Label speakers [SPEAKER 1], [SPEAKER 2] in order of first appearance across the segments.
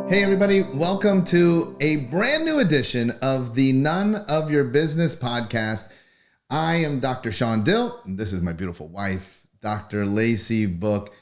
[SPEAKER 1] Hey everybody, welcome to a brand new edition of the None of Your Business podcast. I am Dr. Shawn Dill, and this is my beautiful wife, Dr. Lacey Book.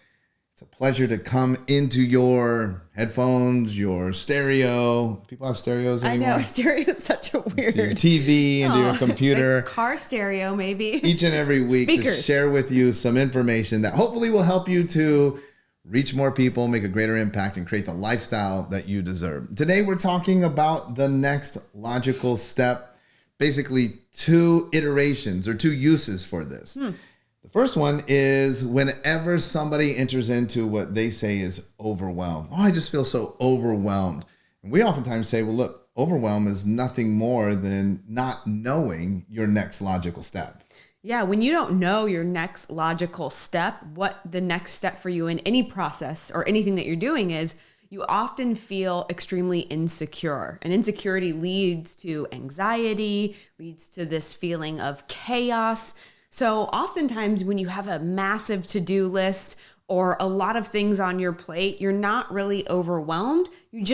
[SPEAKER 1] It's a pleasure to come into your headphones, your stereo. People have stereos anymore?
[SPEAKER 2] I know, stereo is such a weird...
[SPEAKER 1] Into your TV, into your computer.
[SPEAKER 2] Car stereo, maybe.
[SPEAKER 1] Each and every week
[SPEAKER 2] Speakers.
[SPEAKER 1] To share with you some information that hopefully will help you to reach more people, make a greater impact, and create the lifestyle that you deserve. Today, we're talking about the next logical step, basically two iterations or two uses for this. The first one is whenever somebody enters into what they say is overwhelmed. Oh, I just feel so overwhelmed. And we oftentimes say, well, look, overwhelm is nothing more than not knowing your next logical step.
[SPEAKER 2] Yeah, when you don't know your next logical step, what the next step for you in any process or anything that you're doing is, you often feel extremely insecure. And insecurity leads to anxiety, leads to this feeling of chaos. So oftentimes when you have a massive to-do list or a lot of things on your plate, you're not really overwhelmed. You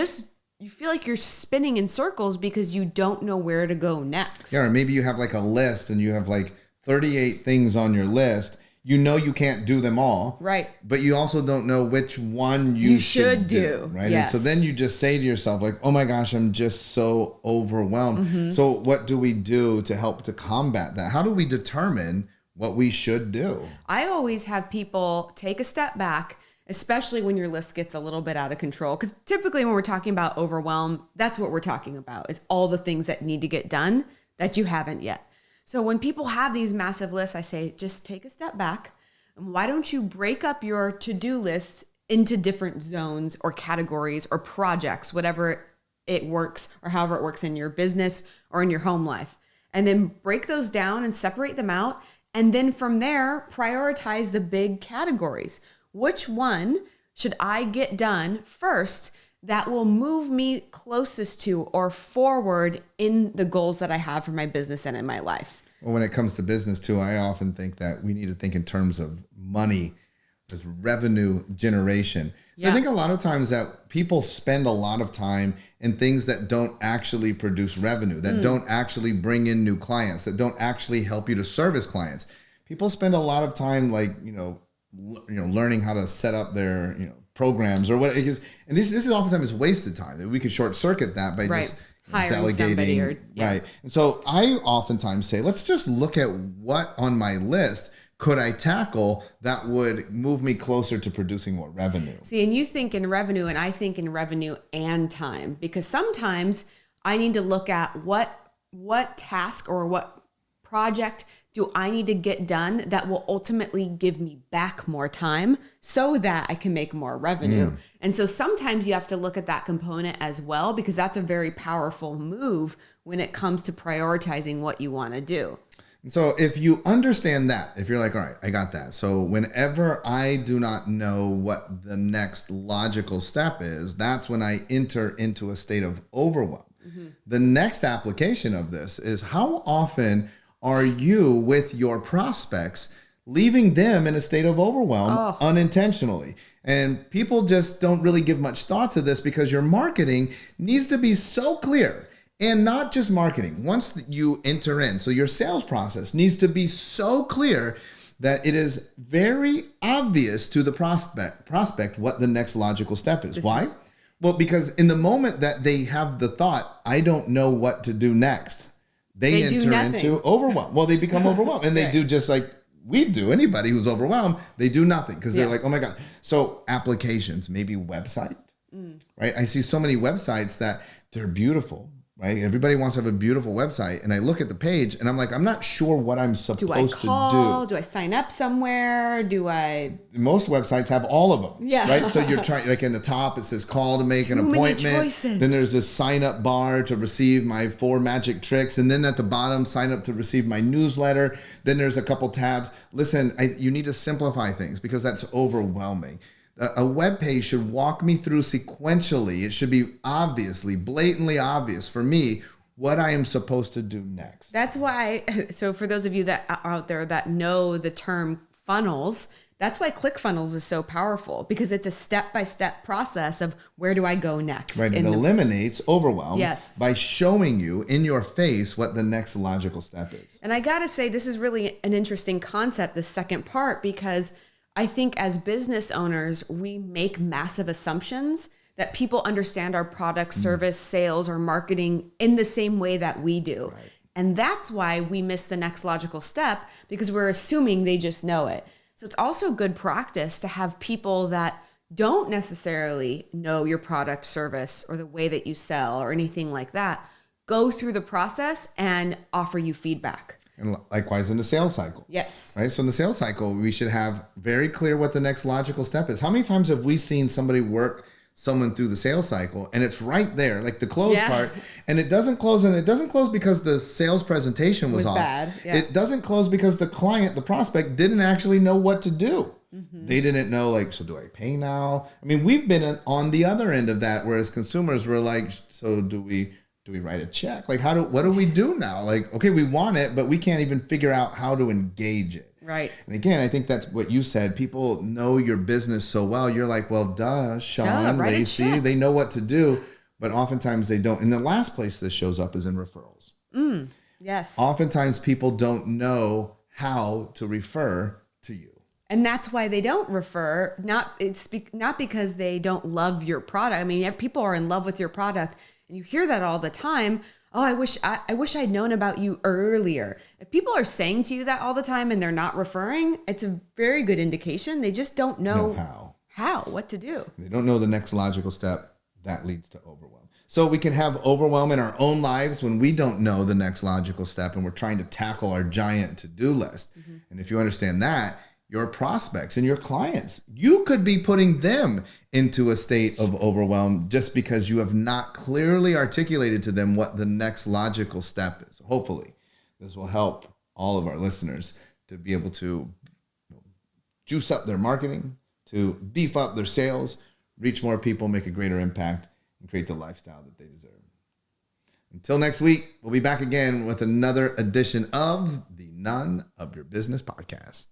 [SPEAKER 2] feel like you're spinning in circles because you don't know where to go next.
[SPEAKER 1] Yeah, or maybe you have like a list and you have like 38 things on your list. You know you can't do them all.
[SPEAKER 2] Right.
[SPEAKER 1] But you also don't know which one you should do. Right.
[SPEAKER 2] Yes.
[SPEAKER 1] And so then you just say to yourself, like, oh my gosh, I'm just so overwhelmed. So what do we do to help to combat that? How do we determine what we should do?
[SPEAKER 2] I always have people take a step back, especially when your list gets a little bit out of control. Because typically when we're talking about overwhelm, that's what we're talking about, is all the things that need to get done that you haven't yet. So when people have these massive lists, I say, just take a step back. And why don't you break up your to-do list into different zones or categories or projects, whatever it works or however it works in your business or in your home life. And then break those down and separate them out. And then from there, prioritize the big categories. Which one should I get done first that will move me closest to or forward in the goals that I have for my business and in my life?
[SPEAKER 1] Well, when it comes to business too, I often think that we need to think in terms of money as revenue generation. So I think a lot of times that people spend a lot of time in things that don't actually produce revenue, that don't actually bring in new clients, that don't actually help you to service clients. People spend a lot of time learning how to set up their, programs or what it is. And this is oftentimes wasted time. We could short circuit that by just
[SPEAKER 2] hiring
[SPEAKER 1] delegating. Right. And so I oftentimes say, let's just look at what on my list could I tackle that would move me closer to producing more revenue.
[SPEAKER 2] See, and you think in revenue and I think in revenue and time, because sometimes I need to look at what task or what project do I need to get done that will ultimately give me back more time so that I can make more revenue. And so sometimes you have to look at that component as well, because that's a very powerful move when it comes to prioritizing what you want to do.
[SPEAKER 1] So if you understand that, if you're like, all right, I got that. So whenever I do not know what the next logical step is, that's when I enter into a state of overwhelm. The next application of this is, how often are you with your prospects leaving them in a state of overwhelm unintentionally? And people just don't really give much thought to this, because your marketing needs to be so clear. And not just marketing. Once you enter in, so your sales process needs to be so clear that it is very obvious to the prospect what the next logical step is. Why? Well, because in the moment that they have the thought, I don't know what to do next, they enter into overwhelm. Well, they become overwhelmed, and they do just like we do. Anybody who's overwhelmed, they do nothing because they're like, oh my God. So applications, maybe website, right? I see so many websites that they're beautiful, right? Everybody wants to have a beautiful website. And I look at the page and I'm like, I'm not sure what I'm supposed to do.
[SPEAKER 2] Do I call? Do I sign up somewhere?
[SPEAKER 1] Most websites have all of them.
[SPEAKER 2] Yeah.
[SPEAKER 1] Right. So you're trying, like in the top, it says call to make an appointment.
[SPEAKER 2] Many choices.
[SPEAKER 1] Then there's a sign up bar to receive my 4 magic tricks. And then at the bottom, sign up to receive my newsletter. Then there's a couple tabs. Listen, you need to simplify things because that's overwhelming. A web page should walk me through sequentially. It should be obviously, blatantly obvious for me what I am supposed to do next.
[SPEAKER 2] That's why, so for those of you that are out there that know the term funnels, That's why ClickFunnels is so powerful, because it's a step-by-step process of where do I go next.
[SPEAKER 1] Right. It eliminates overwhelm
[SPEAKER 2] Yes.
[SPEAKER 1] by showing you in your face what the next logical step is.
[SPEAKER 2] And I got to say, this is really an interesting concept, the second part, because I think as business owners, we make massive assumptions that people understand our product, service, sales, or marketing in the same way that we do.
[SPEAKER 1] Right.
[SPEAKER 2] And that's why we miss the next logical step, because we're assuming they just know it. So it's also good practice to have people that don't necessarily know your product, service, or the way that you sell or anything like that go through the process and offer you feedback.
[SPEAKER 1] And likewise in the sales cycle.
[SPEAKER 2] Yes.
[SPEAKER 1] Right. So in the sales cycle, we should have very clear what the next logical step is. How many times have we seen somebody work someone through the sales cycle and it's right there, like the close part, and it doesn't close, and it doesn't close because the sales presentation was off.
[SPEAKER 2] Bad. Yeah.
[SPEAKER 1] It doesn't close because the client, the prospect, didn't actually know what to do. They didn't know, like, so do I pay now? I mean, we've been on the other end of that, whereas consumers were like, so do we write a check? Like, what do we do now? Like, okay, we want it, but we can't even figure out how to engage it.
[SPEAKER 2] Right.
[SPEAKER 1] And again, I think that's what you said. People know your business so well. You're like, well, duh, Shawn, Lacey, they know what to do. But oftentimes they don't. And the last place this shows up is in referrals.
[SPEAKER 2] Yes.
[SPEAKER 1] Oftentimes people don't know how to refer to you.
[SPEAKER 2] And that's why they don't refer. Not because they don't love your product. I mean, people are in love with your product, and you hear that all the time. Oh, I wish I'd known about you earlier. If people are saying to you that all the time and they're not referring, it's a very good indication they just don't know what to do.
[SPEAKER 1] They don't know the next logical step that leads to overwhelm. So we can have overwhelm in our own lives when we don't know the next logical step and we're trying to tackle our giant to-do list. And if you understand that, your prospects and your clients, you could be putting them into a state of overwhelm just because you have not clearly articulated to them what the next logical step is. Hopefully, this will help all of our listeners to be able to juice up their marketing, to beef up their sales, reach more people, make a greater impact, and create the lifestyle that they deserve. Until next week, we'll be back again with another edition of the None of Your Business podcast.